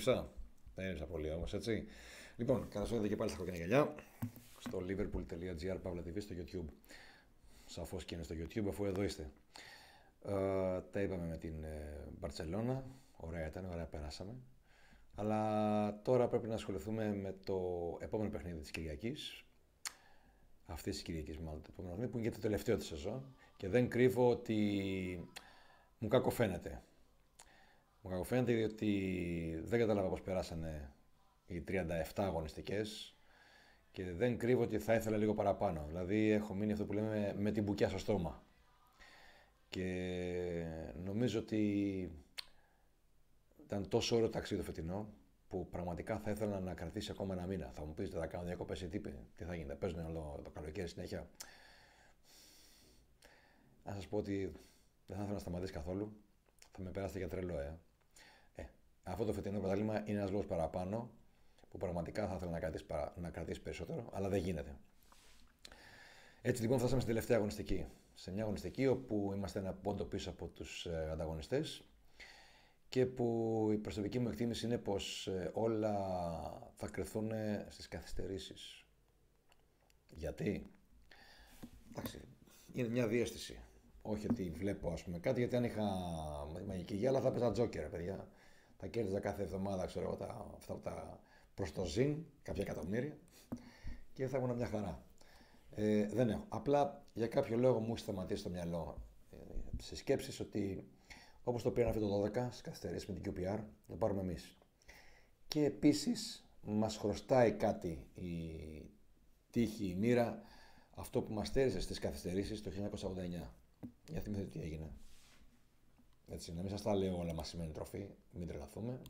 έριψα. Τα έριψα πολύ όμως, έτσι. Λοιπόν, καλώς ήρθατε και πάλι στα κόκκινα γυαλιά. Στο liverpool.gr Παύλα TV στο YouTube. Σαφώς και είναι στο YouTube, αφού εδώ είστε. Τα είπαμε με την Μπαρτσελώνα. Ωραία ήταν, ωραία περάσαμε. Αλλά τώρα πρέπει να ασχοληθούμε με το επόμενο παιχνίδι της Κυριακής. Αυτής της Κυριακής, μάλλον το επόμενο παιχνίδι, που είναι και το τελευταίο της σεζόν. Και δεν κρύβω ότι μου κακοφαίνεται. Μου κακοφαίνεται διότι δεν κατάλαβα πώς περάσανε οι 37 αγωνιστικές και δεν κρύβω ότι θα ήθελα λίγο παραπάνω. Δηλαδή έχω μείνει αυτό που λέμε με την μπουκιά στο στόμα. Και νομίζω ότι ήταν τόσο ωραίο ταξίδι το φετινό που πραγματικά θα ήθελα να κρατήσει ακόμα ένα μήνα. Θα μου πείτε, θα κάνω διακοπές ή τι θα γίνει, παίζουν όλο το καλοκαίρι συνέχεια. Να σας πω ότι δεν θα ήθελα να σταματήσει καθόλου. Θα με περάσετε για τρελό, Αυτό το φετινό πρωτάθλημα είναι ένας λόγος παραπάνω που πραγματικά θα ήθελα να κρατήσει περισσότερο, αλλά δεν γίνεται. Έτσι λοιπόν φτάσαμε στην τελευταία αγωνιστική. Σε μια αγωνιστική όπου είμαστε ένα πόντο πίσω από τους ανταγωνιστές και που η προσωπική μου εκτίμηση είναι πως όλα θα κρυθούν στις καθυστερήσεις. Γιατί? Εντάξει, είναι μια διαίσθηση. Όχι ότι βλέπω ας πούμε κάτι, γιατί αν είχα μαγική γυάλα θα παίζα τζόκερ, παιδιά. Θα κέρδιζα κάθε εβδομάδα, ξέρω εγώ, αυτά τα προς το ζήν, κάποια εκατομμύρια και θα ήμουν μια χαρά. Δεν έχω. Απλά για κάποιο λόγο μου έχει σταματήσει το μυαλό σε σκέψεις ότι όπως το πήραν αυτό το 12 στις καθυστερήσεις με την QPR, το πάρουμε εμείς. Και επίσης μας χρωστάει κάτι η τύχη, η μοίρα, αυτό που μας στέρισε στις καθυστερήσεις το 1989. Για θυμηθείτε τι έγινε. Έτσι, να μην σας τα λέω όλα μας σημαίνει τροφή, μην τρελαθούμε.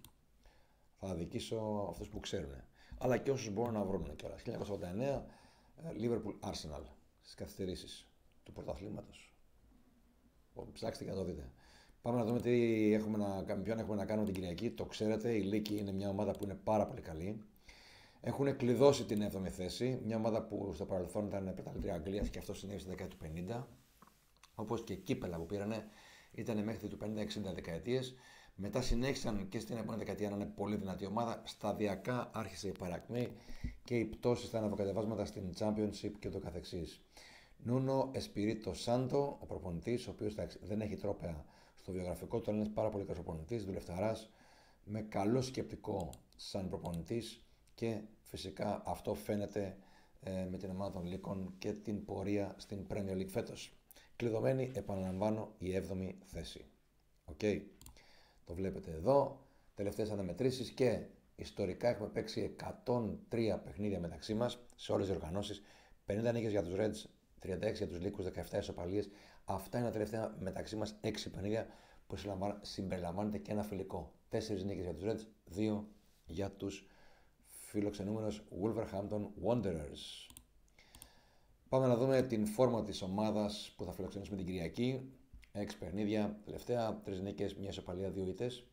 Θα αδικήσω αυτούς που ξέρουν. Αλλά και όσους μπορούν να βρουν κιόλας. 1989, Liverpool Arsenal, στις καθυστερήσεις του πρωταθλήματος. Ψάξτε και να το δείτε. Πάμε να δούμε τι έχουμε να κάνουμε την Κυριακή. Το ξέρετε, η Λίκη είναι μια ομάδα που είναι πάρα πολύ καλή. Έχουν κλειδώσει την 7η θέση, μια ομάδα που στο παρελθόν ήταν πρωταθλήτρια Αγγλίας και αυτό συνέβη στη δεκαετία του 50. Όπως και κύπελα που πήρανε, ήταν μέχρι του 50-60 δεκαετίες. Μετά συνέχισαν και στην επόμενη δεκαετία να είναι πολύ δυνατή ομάδα. Σταδιακά άρχισε η παρακμή και η πτώση στα αναβοκατεβάσματα στην Championship και το καθεξής. Νούνο Εσπιρίτο Σάντο, ο προπονητής, ο οποίος δεν έχει τρόπαια στο βιογραφικό του, είναι ένας πάρα πολύ καλός προπονητής, δουλευταράς, με καλό σκεπτικό σαν προπονητής και φυσικά αυτό φαίνεται με την ομάδα των Λύκων και την πορεία στην Premier League φέτος. Κλειδωμένη, επαναλαμβάνω, η 7η θέση. Okay. Το βλέπετε εδώ, τελευταίες αναμετρήσεις και ιστορικά έχουμε παίξει 103 παιχνίδια μεταξύ μας σε όλες τις οργανώσεις, 50 νίκες για τους Reds, 36 για τους Λύκους, 17 ισοπαλίες. Αυτά είναι τα τελευταία μεταξύ μας 6 παιχνίδια που συμπεριλαμβάνεται και ένα φιλικό. 4 νίκες για τους Reds, 2 για τους φιλοξενούμενους Wolverhampton Wanderers. Πάμε να δούμε την φόρμα της ομάδας που θα φιλοξενήσουμε την Κυριακή. 6 παιχνίδια, τελευταία 3 νίκες, 1 ισοπαλία, 2 ήττες.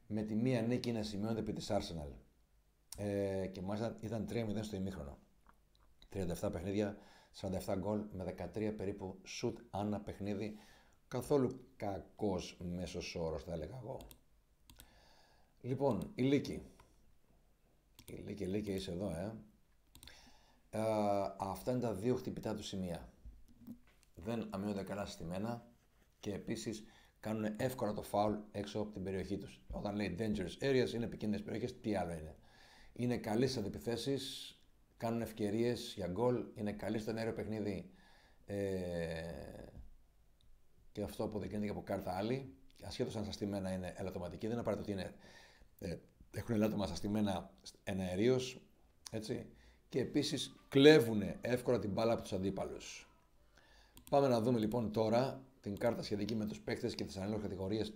Με τη μία νίκη να σημειώνεται επί της Arsenal. Και μάλιστα ήταν 3-0 στο ημίχρονο. 37 παιχνίδια, 47 γκολ με 13 περίπου σουτ ανά παιχνίδι. Καθόλου κακός μέσος όρος θα έλεγα εγώ. Λοιπόν, η Λίκη. Η Λίκη είσαι εδώ, Αυτά είναι τα δύο χτυπητά του σημεία. Δεν αμήνονται καλά συστημένα και επίσης κάνουν εύκολα το φάουλ έξω από την περιοχή τους. Όταν λέει dangerous areas είναι επικίνδυνες περιοχές, τι άλλο είναι. Είναι καλοί στις αντιπιθέσεις, κάνουν ευκαιρίες για γκολ, είναι καλοί στο αέριο παιχνίδι και αυτό αποδεικνύεται και από κάρτα άλλη. Ασχέτως αν στα στημένα είναι ελαττωματική, δεν απαραίτητο ότι έχουν ελάττωμα στα στημένα εναερίως, έτσι. Και επίσης κλέβουν εύκολα την μπάλα από τους αντίπαλους. Πάμε να δούμε λοιπόν τώρα την κάρτα σχετική με τους παίκτες και τις ανάλογες κατηγορίες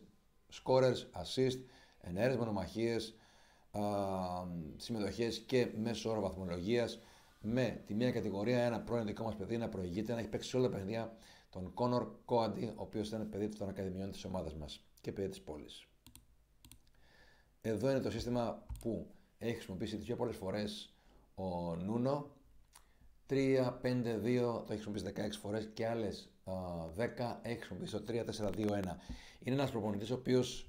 scorers, assist, εναέρειες μονομαχίες, συμμετοχές και μέσο όρο βαθμολογίας. Με τη μία κατηγορία ένα πρώην δικό μας παιδί να προηγείται, να έχει παίξει σε όλα τα παιδιά τον Κόνορ Κόαντι, ο οποίος ήταν παιδί των ακαδημιών της ομάδας μας και παιδί της πόλης. Εδώ είναι το σύστημα που έχει χρησιμοποιήσει τις πιο πολλές φορές ο Νούνο. 3-5-2 το έχει χρησιμοποιήσει 16 φορές και άλλες 10 έχει χρησιμοποιήσει το 3-4-2-1. Είναι ένας προπονητής ο οποίος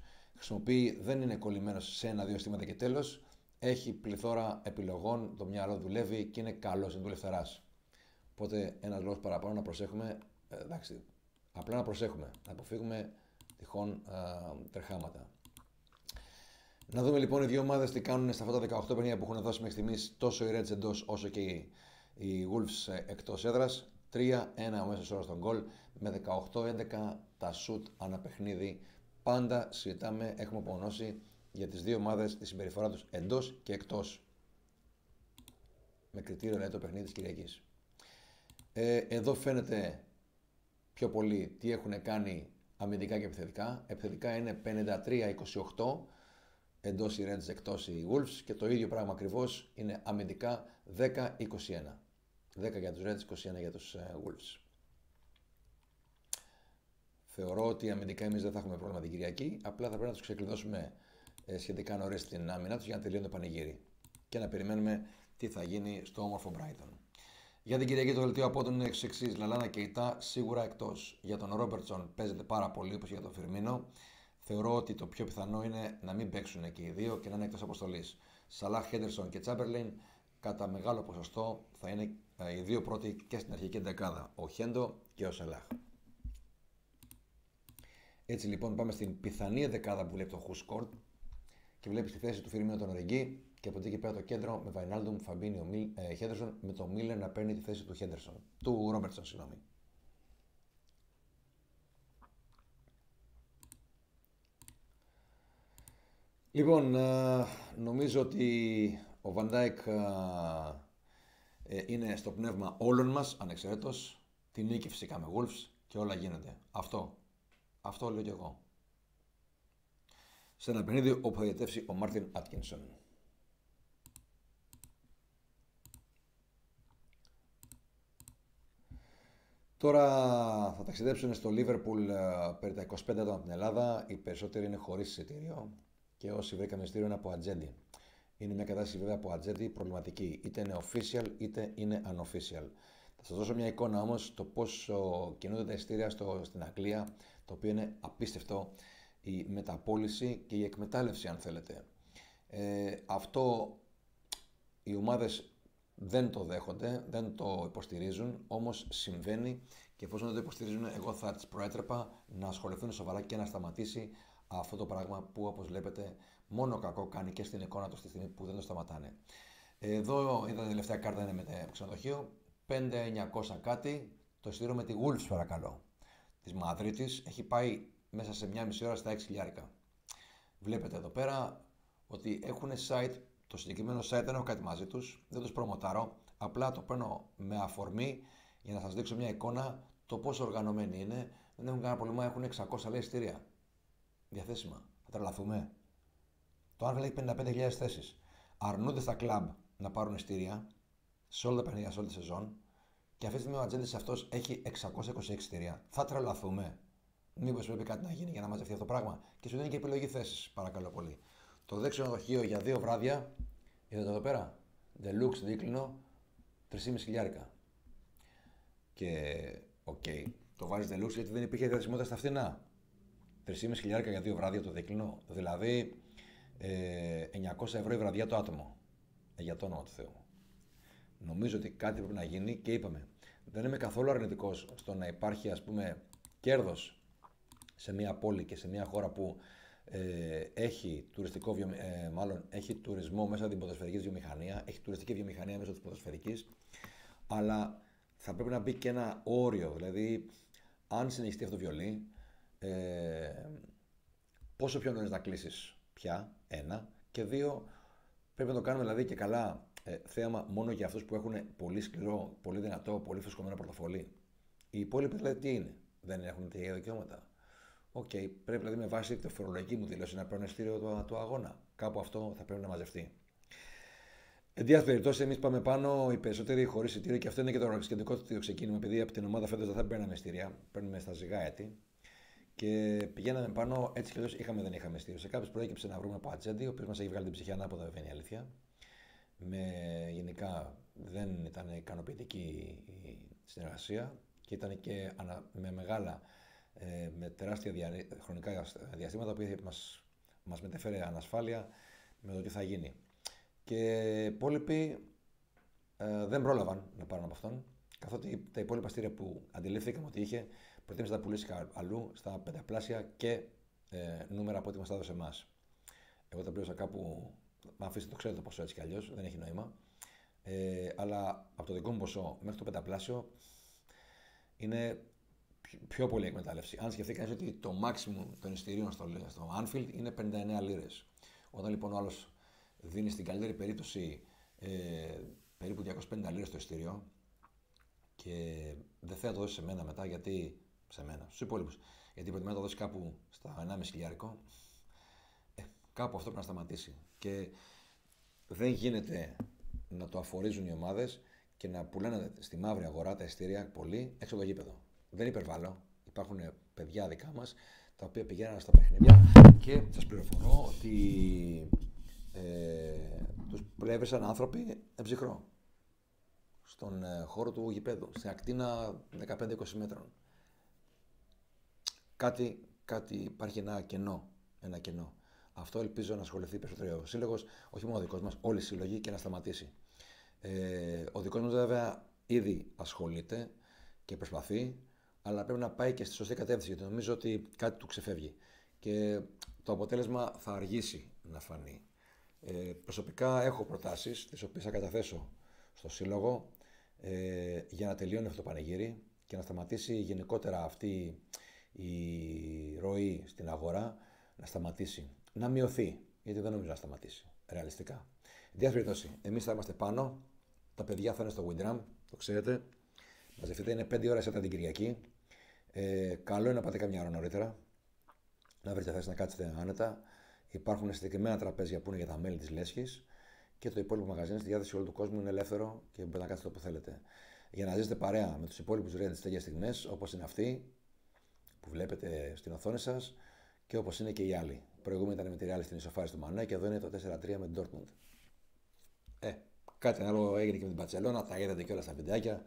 δεν είναι κολλημένος σε ένα-δύο στήματα και τέλος. Έχει πληθώρα επιλογών, το μυαλό δουλεύει και είναι καλός, είναι δουλευθεράς. Οπότε ένας λόγος παραπάνω να προσέχουμε, εντάξει, απλά να προσέχουμε, να αποφύγουμε τυχόν τρεχάματα. Να δούμε λοιπόν οι δύο ομάδες τι κάνουν στα αυτά τα 18 παιχνίδια που έχουν δώσει μέχρι στιγμής τόσο οι Reds εντός όσο και οι Wolves εκτός έδρας. 3-1 ο μέσος όρος στον γκολ με 18-11 τα shoot ανά παιχνίδι. Πάντα συζητάμε, έχουμε απομονώσει για τις δύο ομάδες τη συμπεριφορά τους εντός και εκτός. Με κριτήριο λέει το παιχνίδι της Κυριακής. Εδώ φαίνεται πιο πολύ τι έχουν κάνει αμυντικά και επιθετικά. Επιθετικά είναι 53-28 εντός οι Reds, εκτός οι Wolves, και το ίδιο πράγμα ακριβώς είναι αμυντικά 10-21. 10 για τους Reds, 21 για τους Wolves. Θεωρώ ότι αμυντικά εμείς δεν θα έχουμε πρόβλημα την Κυριακή, απλά θα πρέπει να τους ξεκλειδώσουμε σχετικά νωρίς στην άμυνα τους για να τελειώνει το πανηγύρι και να περιμένουμε τι θα γίνει στο όμορφο Brighton. Για την Κυριακή το δελτίο απόντων είναι εξής: Λαλάνα και Ιτά σίγουρα εκτός. Για τον Ρόμπερτσον παίζεται πάρα πολύ, όπως για τον Φιρμίνο. Θεωρώ ότι το πιο πιθανό είναι να μην παίξουν και οι δύο και να είναι εκτός αποστολής. Σαλάχ, Χέντερσον και Τσάμπερλιν κατά μεγάλο ποσοστό θα είναι οι δύο πρώτοι και στην αρχική δεκάδα. Ο Χέντο και ο Σαλάχ. Έτσι λοιπόν πάμε στην πιθανή δεκάδα που βλέπει το Who Scored και βλέπει τη θέση του Φιρμίνο τον οδηγεί και από εκεί και πέρα το κέντρο με Βαϊνάλντουμ, Φαμπίνιο, Χέντερσον, με τον Μίλλερ να παίρνει τη θέση του Ρόμπερτσον. Λοιπόν, νομίζω ότι ο Van Dijk είναι στο πνεύμα όλων μας, ανεξαιρέτως. Την νίκη φυσικά με Wolves και όλα γίνονται. Αυτό λέω κι εγώ. Σε ένα παιχνίδι όπου θα διατεύσει ο Μάρτιν Άτκινσον. Τώρα θα ταξιδέψουν στο Λίβερπουλ περί τα 25 άτομα από την Ελλάδα. Οι περισσότεροι είναι χωρίς εισιτήριο και όσοι βρήκαμε εισιτήριο είναι από ατζέντη. Είναι μια κατάσταση βέβαια από ατζέντη προβληματική. Είτε είναι official είτε είναι unofficial. Θα σας δώσω μια εικόνα όμως το πόσο κινούνται τα εισιτήρια στην Αγγλία, το οποίο είναι απίστευτο, η μεταπώληση και η εκμετάλλευση αν θέλετε. Αυτό οι ομάδες δεν το δέχονται, δεν το υποστηρίζουν, όμως συμβαίνει και εφόσον δεν το υποστηρίζουν, εγώ θα τις προέτρεπα να ασχοληθούν σοβαρά και να σταματήσει αυτό το πράγμα που, όπως βλέπετε, μόνο κακό κάνει και στην εικόνα του στη στιγμή που δεν το σταματάνε. Εδώ είδα, τελευταία κάρτα είναι με το ξενοδοχείο, 5.900 κάτι, το εισιτήριο με τη Wolves παρακαλώ, της Μαδρίτης, έχει πάει μέσα σε μια μισή ώρα στα 6.000. Βλέπετε εδώ πέρα ότι έχουν site. Το συγκεκριμένο site δεν έχω κάτι μαζί τους, δεν τους προμοτάρω, απλά το παίρνω με αφορμή για να σας δείξω μια εικόνα το πόσο οργανωμένοι είναι. Δεν έχουν κανένα πρόβλημα, έχουν 600 λέει εισιτήρια διαθέσιμα. Θα τρελαθούμε. Το Arsenal έχει 55.000 θέσεις. Αρνούνται στα κλαμπ να πάρουν εισιτήρια σε όλα τα παιχνίδια, σε όλη τη σεζόν, και αυτή τη στιγμή ο ατζέντης αυτός έχει 626 εισιτήρια. Θα τρελαθούμε. Μήπως πρέπει κάτι να γίνει για να μαζευτεί αυτό το πράγμα? Και σου δίνει και επιλογή θέσεις, παρακαλώ πολύ. Το δέξιο ξενοδοχείο για 2 βράδια, είδατε εδώ πέρα, Deluxe δίκλινο, 3.500. Και το βάζεις Deluxe γιατί δεν υπήρχε διαθεσιμότητα στα φθηνά. 3.500 για 2 βράδια το δίκλινο, δηλαδή 900 ευρώ η βραδιά το άτομο. Για το όνομα του Θεού. Νομίζω ότι κάτι πρέπει να γίνει και είπαμε, δεν είμαι καθόλου αρνητικός στο να υπάρχει ας πούμε κέρδος σε μια πόλη και σε μια χώρα που έχει έχει τουρισμό μέσα από την ποδοσφαιρική βιομηχανία, έχει τουριστική βιομηχανία μέσω της ποδοσφαιρικής, αλλά θα πρέπει να μπει και ένα όριο, δηλαδή αν συνεχιστεί αυτό το βιολί, πόσο πιο νωρίς να κλείσεις πια, 1, και 2, πρέπει να το κάνουμε δηλαδή και καλά θέαμα μόνο για αυτούς που έχουν πολύ σκληρό, πολύ δυνατό, πολύ φουσκωμένο πορτοφολί. Οι υπόλοιποι δηλαδή τι είναι, δεν έχουν τέτοια δικαιώματα? Πρέπει δηλαδή με βάση τη φορολογική μου δήλωση να παίρνω εισιτήριο του αγώνα. Κάπου αυτό θα πρέπει να μαζευτεί. Εν τη περιπτώσει, εμείς πάμε πάνω, οι περισσότεροι χωρίς εισιτήριο, και αυτό είναι και το σχετικό του ξεκίνημα, επειδή από την ομάδα φέτος δεν θα παίρναμε εισιτήρια, παίρνουμε στα ζυγά έτη. Και πηγαίναμε πάνω, έτσι κι αλλιώς δεν είχαμε εισιτήριο. Σε κάποιους προέκυψε να βρούμε από ατζέντη, ο οποίος μας έχει βγάλει την ψυχή ανάποδα, βέβαια είναι η αλήθεια. Γενικά δεν ήταν ικανοποιητική η συνεργασία και ήταν και με τεράστια χρονικά διαστήματα που μας μας μετέφερε ανασφάλεια με το τι θα γίνει. Και οι υπόλοιποι δεν πρόλαβαν να πάρουν από αυτόν, καθότι τα υπόλοιπα στήρια που αντιλήφθηκαμε ότι είχε, προτίμησε να τα πουλήσει αλλού στα πενταπλάσια και νούμερα από ό,τι μας τα έδωσε εμάς. Εγώ τα πλήρωσα κάπου, μα αφήστε το ξέρετε το ποσό έτσι κι αλλιώς, δεν έχει νόημα. Αλλά από το δικό μου ποσό μέχρι το πενταπλάσιο είναι πιο πολύ εκμετάλλευση. Αν σκεφτεί κανείς ότι το maximum των εισιτηρίων στο Anfield είναι 59 λίρες. Όταν λοιπόν ο άλλος δίνει στην καλύτερη περίπτωση περίπου 250 λίρες το εισιτήριο και δεν θέλει να το δώσει σε μένα μετά, γιατί σε μένα, στους υπόλοιπους, γιατί προτιμάει να το δώσει κάπου στα 1,5 χιλιάρικο, κάπου αυτό πρέπει να σταματήσει. Και δεν γίνεται να το αφορίζουν οι ομάδες και να πουλάνε στη μαύρη αγορά τα εισιτήρια πολύ έξω από το γήπεδο. Δεν υπερβάλλω. Υπάρχουν παιδιά δικά μας τα οποία πηγαίνουν στα παιχνίδια και σας πληροφορώ ότι τους έβρισαν άνθρωποι εμψυχρό στον χώρο του γηπέδου, σε ακτίνα 15-20 μέτρων. Κάτι υπάρχει ένα κενό. Αυτό ελπίζω να ασχοληθεί περισσότερο ο σύλλογος, όχι μόνο ο δικός μας, όλοι οι σύλλογοι, και να σταματήσει. Ο δικός μας βέβαια ήδη ασχολείται και προσπαθεί, αλλά πρέπει να πάει και στη σωστή κατεύθυνση, γιατί νομίζω ότι κάτι του ξεφεύγει. Και το αποτέλεσμα θα αργήσει να φανεί. Προσωπικά έχω προτάσεις, τις οποίες θα καταθέσω στο σύλλογο για να τελειώνει αυτό το πανηγύρι και να σταματήσει γενικότερα αυτή η ροή στην αγορά, να σταματήσει. Να μειωθεί, γιατί δεν νομίζω να σταματήσει, ρεαλιστικά. Εν περιπτώσει, εμείς θα είμαστε πάνω, τα παιδιά θα είναι στο Windram, το ξέρετε. Μαζευτείτε, είναι 5 ώρες την Κυριακή. Καλό είναι να πάτε καμιά ώρα νωρίτερα, να βρείτε θέση να κάτσετε άνετα. Υπάρχουν συγκεκριμένα τραπέζια που είναι για τα μέλη της λέσχης και το υπόλοιπο μαγαζί στη διάθεση όλου του κόσμου, είναι ελεύθερο και μπορείτε να κάτσετε όπου θέλετε. Για να ζήσετε παρέα με τους υπόλοιπους Reds τέτοιες στιγμές, όπως είναι αυτή που βλέπετε στην οθόνη σας και όπως είναι και οι άλλοι. Προηγούμενη ήταν με τη Real στην ισοφάριση του Μανέ και εδώ είναι το 4-3 με την Dortmund. Κάτι άλλο έγινε και με την Μπαρτσελόνα, τα είδατε και όλα στα βιντεάκια,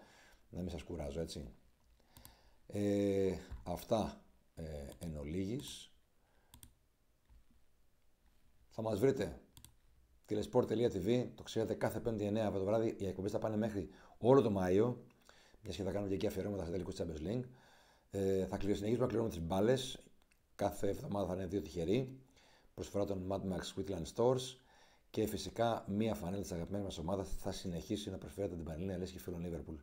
να μην σας κουράζω, έτσι. Αυτά εν ολίγης. Θα μας βρείτε telesport.tv, το ξέρετε, κάθε 5η 9 το βράδυ. Οι εκπομπές θα πάνε μέχρι όλο το Μάιο, μιας και θα κάνουμε και εκεί αφιερώματα σε τελικούς Champions League. Θα συνεχίσουμε να κληρώνουμε τις μπάλες. Κάθε εβδομάδα θα είναι 2 τυχεροί. Προσφορά των Mad Max Whitland Stores. Και φυσικά μία φανέλα της αγαπημένης μας ομάδας θα συνεχίσει να προσφέρεται την Πανελλήνια Λέσχη φίλων Liverpool.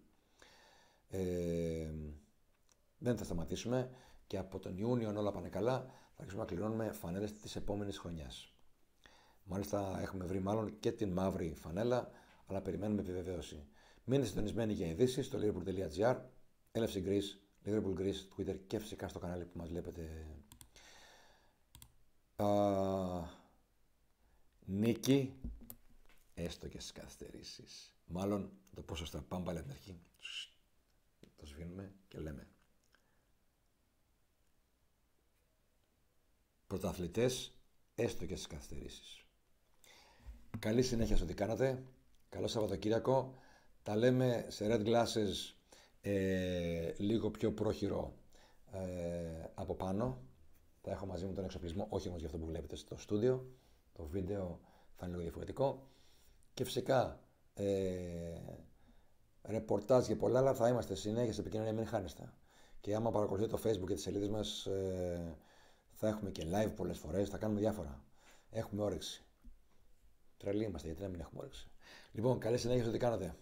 Δεν θα σταματήσουμε και από τον Ιούνιο, αν όλα πάνε καλά, θα αρχίσουμε να κληρώνουμε φανέλες της επόμενης χρονιάς. Μάλιστα έχουμε βρει μάλλον και την μαύρη φανέλα, αλλά περιμένουμε επιβεβαίωση. Μείνετε συντονισμένοι για ειδήσεις στο liverpool.gr, LFC Greece, Liverpool Greece, Twitter και φυσικά στο κανάλι που μας βλέπετε. Νίκη, έστω και στις καθυστερήσεις. Μάλλον το πόσο στα πάμε πάλι από την αρχή. Το σβήνουμε και λέμε. Πρωταθλητές, έστω και στις καθυστερήσεις. Καλή συνέχεια σε ό,τι κάνατε. Καλό Σαββατοκύριακο. Τα λέμε σε Red Glasses λίγο πιο πρόχειρο από πάνω. Θα έχω μαζί μου τον εξοπλισμό, όχι όμως για αυτό που βλέπετε στο στούντιο. Το βίντεο θα είναι λίγο διαφορετικό. Και φυσικά ρεπορτάζ και πολλά άλλα θα είμαστε συνέχεια σε επικοινωνία, μην χάνεστε. Και άμα παρακολουθείτε το Facebook και τις σελίδες μας, θα έχουμε και live πολλές φορές, θα κάνουμε διάφορα. Έχουμε όρεξη. Τρελοί είμαστε, γιατί να μην έχουμε όρεξη. Λοιπόν, καλή συνέχεια σε ό,τι κάνατε.